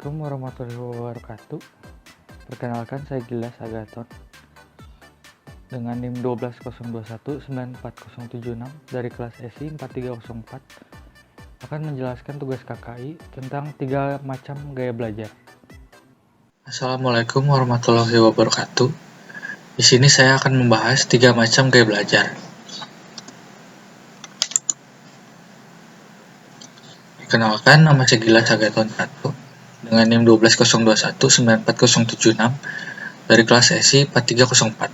Assalamualaikum warahmatullahi wabarakatuh. Perkenalkan, saya Gilas Agaton dengan NIM 12021940076 dari kelas SI 4304 akan menjelaskan tugas KKI tentang 3 macam gaya belajar. Assalamualaikum warahmatullahi wabarakatuh. Di sini saya akan membahas 3 macam gaya belajar. Perkenalkan, nama saya Gilas Agaton Prato dengan NIM 12021940076 dari kelas SI 4304.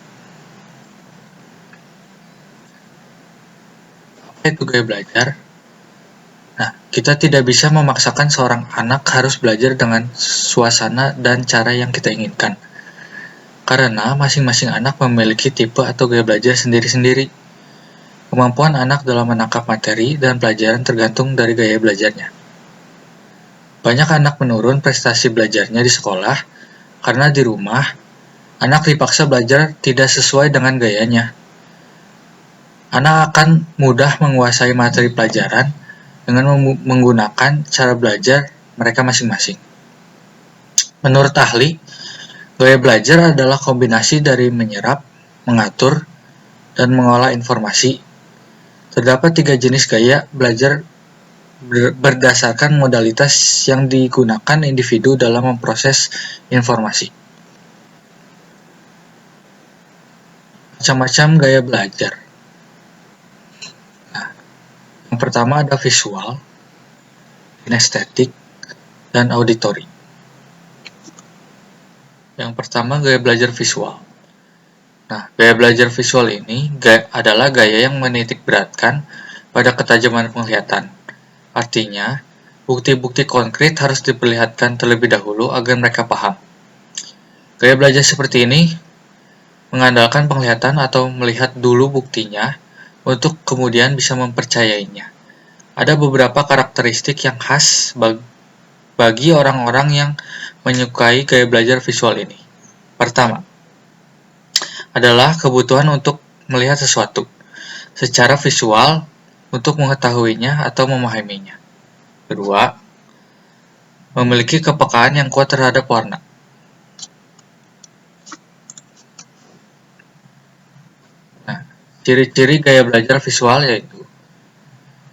Apa itu gaya belajar? Nah, kita tidak bisa memaksakan seorang anak harus belajar dengan suasana dan cara yang kita inginkan. Karena masing-masing anak memiliki tipe atau gaya belajar sendiri-sendiri. Kemampuan anak dalam menangkap materi dan pelajaran tergantung dari gaya belajarnya. Banyak anak menurun prestasi belajarnya di sekolah karena di rumah, anak dipaksa belajar tidak sesuai dengan gayanya. Anak akan mudah menguasai materi pelajaran dengan menggunakan cara belajar mereka masing-masing. Menurut ahli, gaya belajar adalah kombinasi dari menyerap, mengatur, dan mengolah informasi. Terdapat 3 jenis gaya belajar berdasarkan modalitas yang digunakan individu dalam memproses informasi. Macam-macam gaya belajar. Nah, yang pertama ada visual, kinestetik, dan auditory. Yang pertama gaya belajar visual. Nah, gaya belajar visual ini adalah gaya yang menitik beratkan pada ketajaman penglihatan. Artinya, bukti-bukti konkret harus diperlihatkan terlebih dahulu agar mereka paham. Gaya belajar seperti ini mengandalkan penglihatan atau melihat dulu buktinya untuk kemudian bisa mempercayainya. Ada beberapa karakteristik yang khas bagi orang-orang yang menyukai gaya belajar visual ini. Pertama, adalah kebutuhan untuk melihat sesuatu secara visual untuk mengetahuinya atau memahaminya. Kedua, memiliki kepekaan yang kuat terhadap warna. Nah, ciri-ciri gaya belajar visual yaitu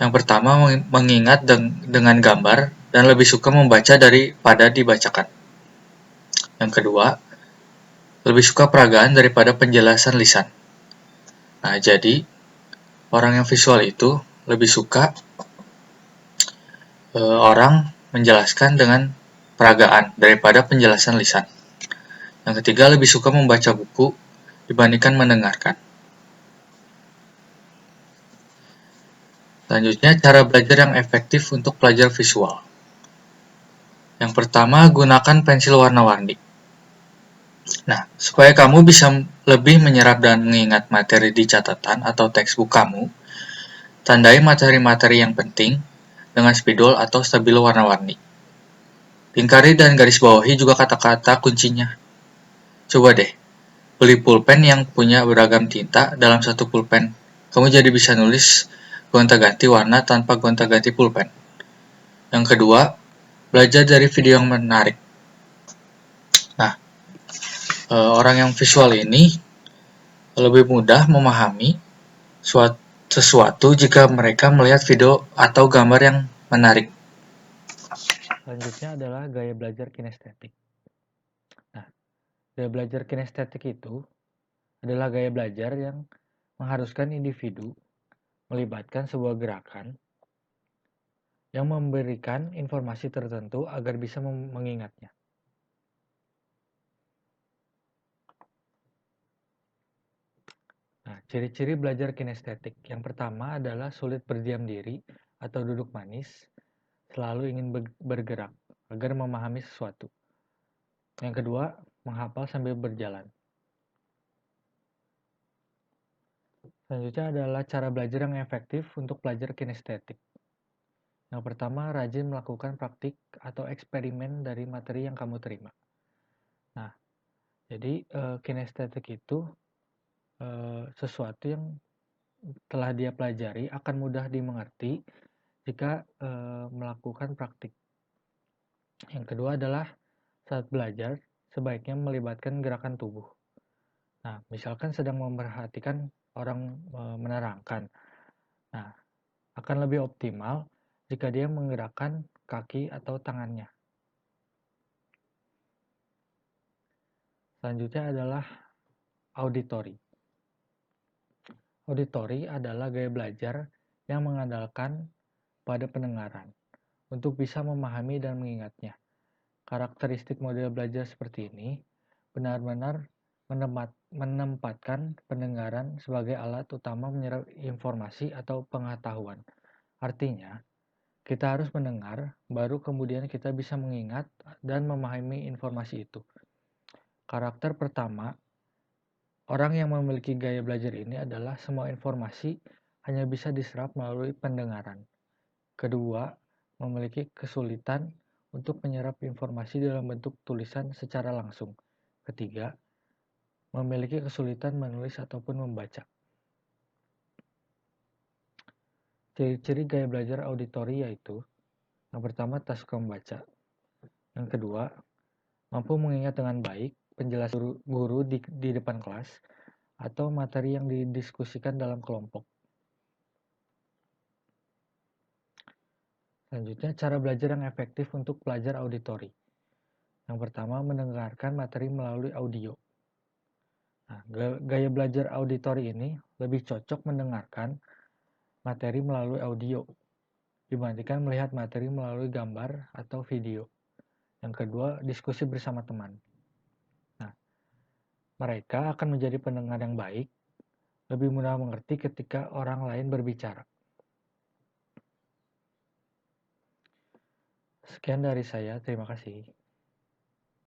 yang pertama, mengingat dengan gambar dan lebih suka membaca daripada dibacakan. Yang kedua, lebih suka peragaan daripada penjelasan lisan. Nah, jadi orang yang visual itu lebih suka orang menjelaskan dengan peragaan daripada penjelasan lisan. Yang ketiga, lebih suka membaca buku dibandingkan mendengarkan. Selanjutnya, cara belajar yang efektif untuk pelajar visual. Yang pertama, gunakan pensil warna-warni. Nah, supaya kamu bisa lebih menyerap dan mengingat materi di catatan atau textbook kamu, tandai materi-materi yang penting dengan spidol atau stabilo warna-warni. Lingkari dan garis bawahi juga kata-kata kuncinya. Coba deh, beli pulpen yang punya beragam tinta dalam satu pulpen. Kamu jadi bisa nulis gonta-ganti warna tanpa gonta-ganti pulpen. Yang kedua, belajar dari video yang menarik. Nah, orang yang visual ini lebih mudah memahami sesuatu jika mereka melihat video atau gambar yang menarik. Selanjutnya adalah gaya belajar kinestetik. Nah, gaya belajar kinestetik itu adalah gaya belajar yang mengharuskan individu melibatkan sebuah gerakan yang memberikan informasi tertentu agar bisa mengingatnya. Nah, ciri-ciri belajar kinestetik. Yang pertama adalah sulit berdiam diri atau duduk manis, selalu ingin bergerak agar memahami sesuatu. Yang kedua, menghafal sambil berjalan. Selanjutnya adalah cara belajar yang efektif untuk belajar kinestetik. Yang pertama, rajin melakukan praktik atau eksperimen dari materi yang kamu terima. Nah, jadi kinestetik itu sesuatu yang telah dia pelajari akan mudah dimengerti jika melakukan praktik. Yang kedua adalah saat belajar, sebaiknya melibatkan gerakan tubuh. Nah, misalkan sedang memperhatikan orang menerangkan. Nah, akan lebih optimal jika dia menggerakkan kaki atau tangannya. Selanjutnya adalah auditori. Auditori adalah gaya belajar yang mengandalkan pada pendengaran untuk bisa memahami dan mengingatnya. Karakteristik model belajar seperti ini benar-benar menempatkan pendengaran sebagai alat utama menyerap informasi atau pengetahuan. Artinya, kita harus mendengar, baru kemudian kita bisa mengingat dan memahami informasi itu. Karakter pertama, orang yang memiliki gaya belajar ini adalah semua informasi hanya bisa diserap melalui pendengaran. Kedua, memiliki kesulitan untuk menyerap informasi dalam bentuk tulisan secara langsung. Ketiga, memiliki kesulitan menulis ataupun membaca. Ciri-ciri gaya belajar auditori yaitu yang pertama, tak suka membaca. Yang kedua, mampu mengingat dengan baik penjelasan guru di depan kelas atau materi yang didiskusikan dalam kelompok. Selanjutnya, cara belajar yang efektif untuk pelajar auditori. Yang pertama, mendengarkan materi melalui audio. Nah, gaya belajar auditori ini lebih cocok mendengarkan materi melalui audio dibandingkan melihat materi melalui gambar atau video. Yang kedua, diskusi bersama teman. Nah, mereka akan menjadi pendengar yang baik, lebih mudah mengerti ketika orang lain berbicara. Sekian dari saya, terima kasih.